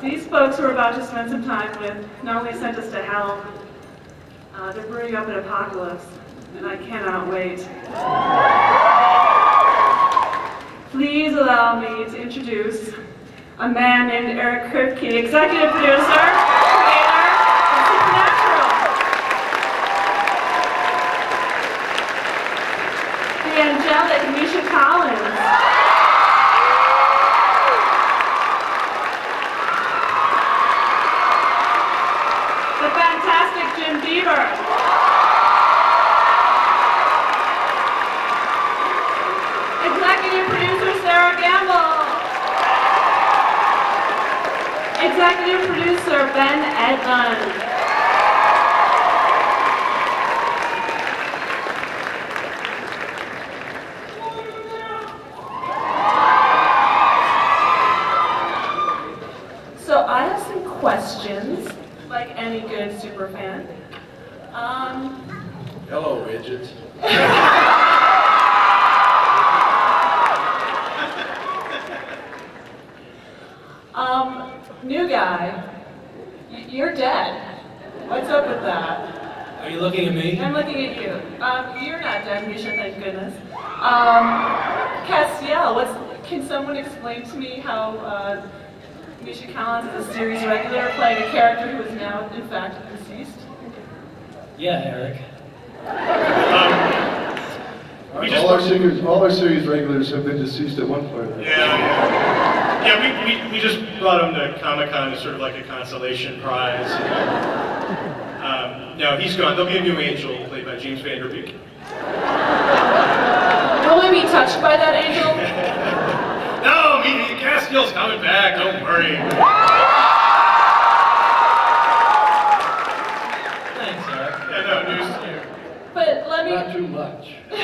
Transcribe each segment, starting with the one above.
These folks we're about to spend some time with not only sent us to hell, they're brewing up an apocalypse, and I cannot wait. Please allow me to introduce a man named Eric Kripke, executive producer, creator of Supernatural. The angelic Misha Collins. The fantastic Jim Beaver. Executive producer Sarah Gamble. Executive producer Ben Edlund. So I have some questions, like any good superfan. Hello, widgets. New guy, you're dead. What's up with that? Are you looking at me? I'm looking at you. You're not dead, Misha, thank goodness. Castiel, can someone explain to me how Misha Collins is a series regular playing a character who is now, in fact, deceased? Yeah, Eric. All our series regulars have been deceased at one point. Yeah, we just brought him to Comic-Con as sort of like a consolation prize. No, he's gone. There'll be a new angel played by James Van Der Beek. Will we be touched by that angel? No, Castiel's coming back, don't worry. Thanks, Eric. Yeah, no, news to you. But let me... Not too much. No.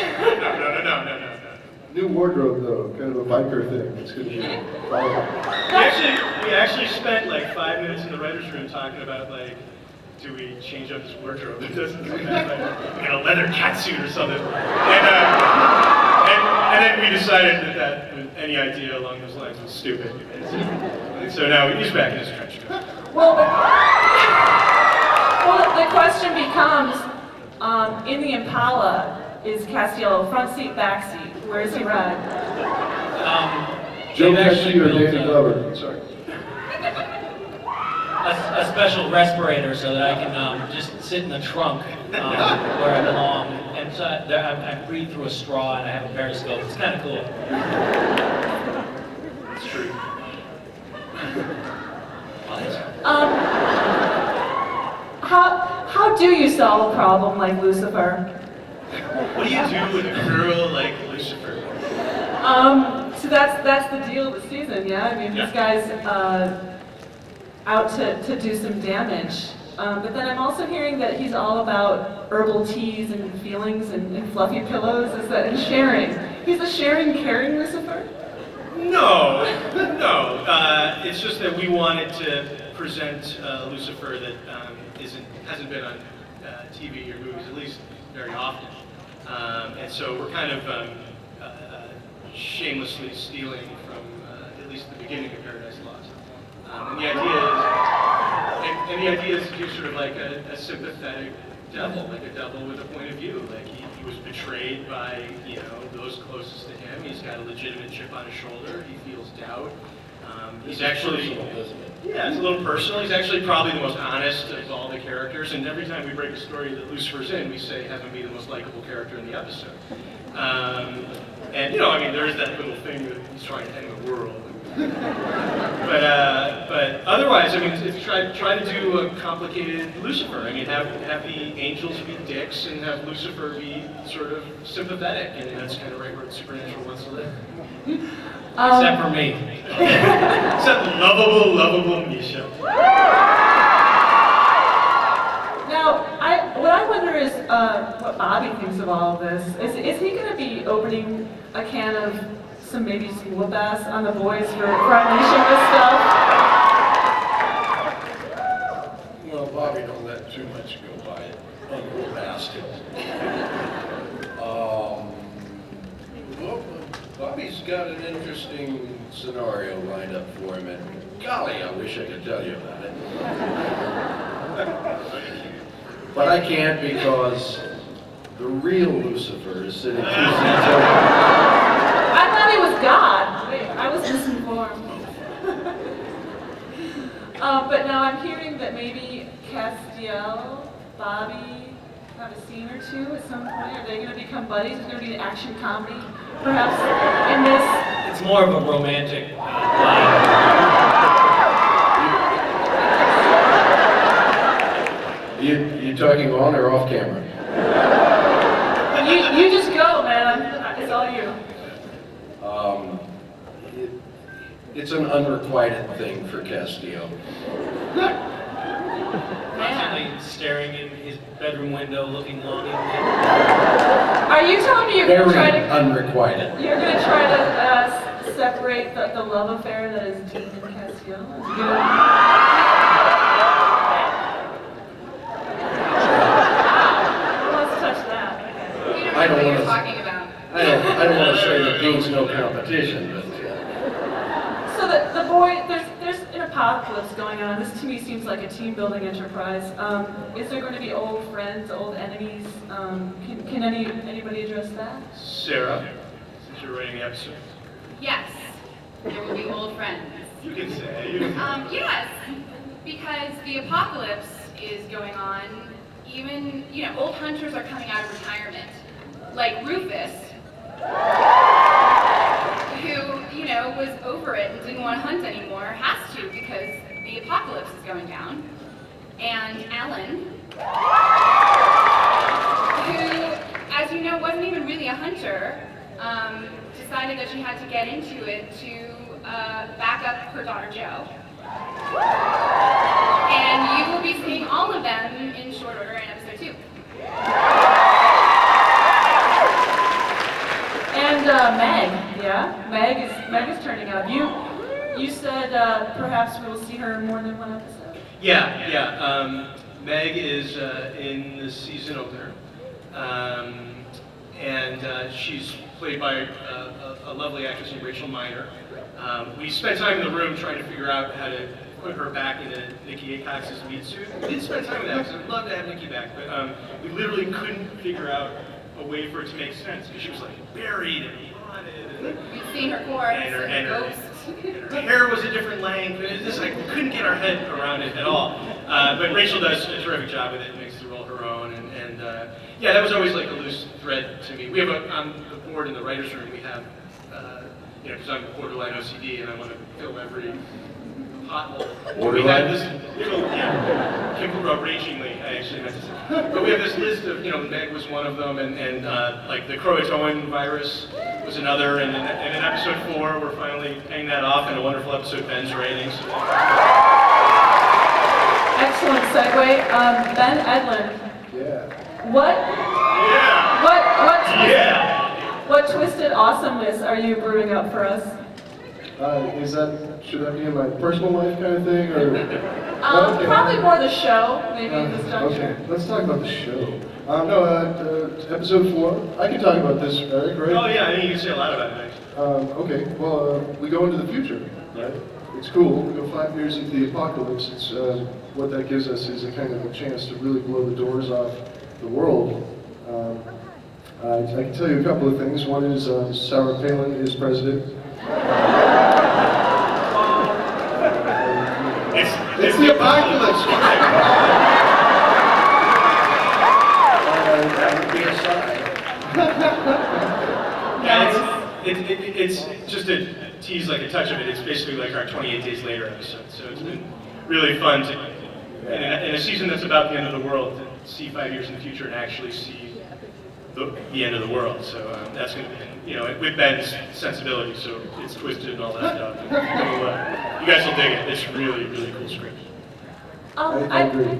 New wardrobe though, kind of a biker thing. It's gonna be We actually spent like 5 minutes in the writer's room talking about like, do we change up his wardrobe? It doesn't look like a leather catsuit or something. And then we decided that any idea along those lines was stupid. And so now he's back in his trench coat. Well, the question becomes, in the Impala, is Castiel front seat, back seat? Where is he riding? Joe they've Pesci or built Danny Glover? Sorry. a special respirator so that I can just sit in the trunk where I belong. And so I breathe through a straw and I have a periscope. It's kind of cool. It's true. How do you solve a problem like Lucifer? What do you do with a girl like Lucifer? So that's the deal of the season, yeah? I mean, this guy's out to do some damage. But then I'm also hearing that he's all about herbal teas and feelings and fluffy pillows, and sharing. He's a sharing, caring Lucifer? No. It's just that we wanted to present Lucifer that hasn't been on TV or movies, at least very often. And so we're kind of shamelessly stealing from at least the beginning of Paradise Lost. And the idea is to do sort of like a sympathetic devil, like a devil with a point of view. Like he was betrayed by those closest to him. He's got a legitimate chip on his shoulder. He feels doubt. He's actually, yeah, it's a little personal. He's actually probably the most honest of all the characters. And every time we break a story that Lucifer's in, we say have him be the most likable character in the episode. And there's that little thing that he's trying to end the world. But otherwise, try to do a complicated Lucifer. Have the angels be dicks and have Lucifer be sort of sympathetic, and that's kind of right where Supernatural wants to live. Except for me. Except lovable Misha. Now, what I wonder is what Bobby thinks of all of this. Is he going to be opening a can of some whoop ass on the boys for unleashing this stuff? Well, Bobby don't let too much go by it. Go past it. Bobby's got an interesting scenario lined up for him, and golly, I wish I could tell you about it. But I can't because the real Lucifer is sitting 2 seats over. I thought he was God. Wait, I was misinformed. But now I'm hearing that maybe Castiel, Bobby have a scene or two at some point. Are they going to become buddies? Is there going to be an action comedy, perhaps, in this? It's more of a romantic line. You talking on or off camera? You just go, man. It's all you. It's an unrequited thing for Castiel. Constantly staring in his bedroom window, looking longingly. Are you telling me you're going to try Very to... unrequited. You're going to try to separate the love affair that is Dean and Castiel? Who wants to touch that? Okay. I don't what want you're to. talking about. I don't want to say that Dean's no competition, but So the boy, there's an apocalypse going on. This to me seems like a team-building enterprise. Is there going to be old friends, old enemies? Can anybody address that? Sarah, since you're writing the episode, Yes, there will be old friends. you can say. Yes, because the apocalypse is going on. Even, old hunters are coming out of retirement. Like Rufus, who, was over it and didn't want to hunt anymore, has to because the apocalypse is going down. And Ellen, who, as you know, wasn't even really a hunter, decided that she had to get into it to back up her daughter Jo. And you will be seeing all of them in short order in episode 2. And Meg, yeah, Meg is turning up. You said perhaps we'll see her in more than one episode. Yeah. Meg is in the season opener, and she's played by a lovely actress named Rachel Miner. We spent time in the room trying to figure out how to put her back into Nikki Apax's meat suit. We did spend time with that because I'd love to have Nikki back, but we literally couldn't figure out a way for it to make sense because she was like buried and rotted. We've seen her corpse And her, and and, her her, ghost. and her hair was a different length. It just like we couldn't get our head around it at all. But Rachel does a terrific job with it. Makes the role her own. And yeah, that was always like a loose thread to me. We have on the board in the writers' room. We have because I'm borderline OCD and I want to fill every pothole. We had this little Kim wrote ragingly. I actually meant to say. But we have this list of Meg was one of them, and like the Croatoan virus was another, and in episode 4, we're finally paying that off in a wonderful episode, Ben's ratings. Excellent segue. Ben Edlund, Yeah. what twisted awesomeness are you brewing up for us? Should that be in my personal life kind of thing, or? Okay. Probably more the show, maybe this juncture. Okay, let's talk about the show. Episode 4. I can talk about this, Eric, right? Oh yeah, I mean you can say a lot about it. Okay, well, we go into the future, right? It's cool. We go 5 years into the apocalypse. It's what that gives us is a kind of a chance to really blow the doors off the world. I can tell you a couple of things. One is Sarah Palin is president. It's the apocalypse. that would be a sign. It's just to tease like a touch of it. It's basically like our 28 Days Later episode. So it's been really fun to, in a season that's about the end of the world, to see 5 years in the future and actually see the end of the world. So that's going to be, with Ben's sensibility. So it's twisted and all that stuff. So, you guys will dig it. It's really, really cool script. I agree.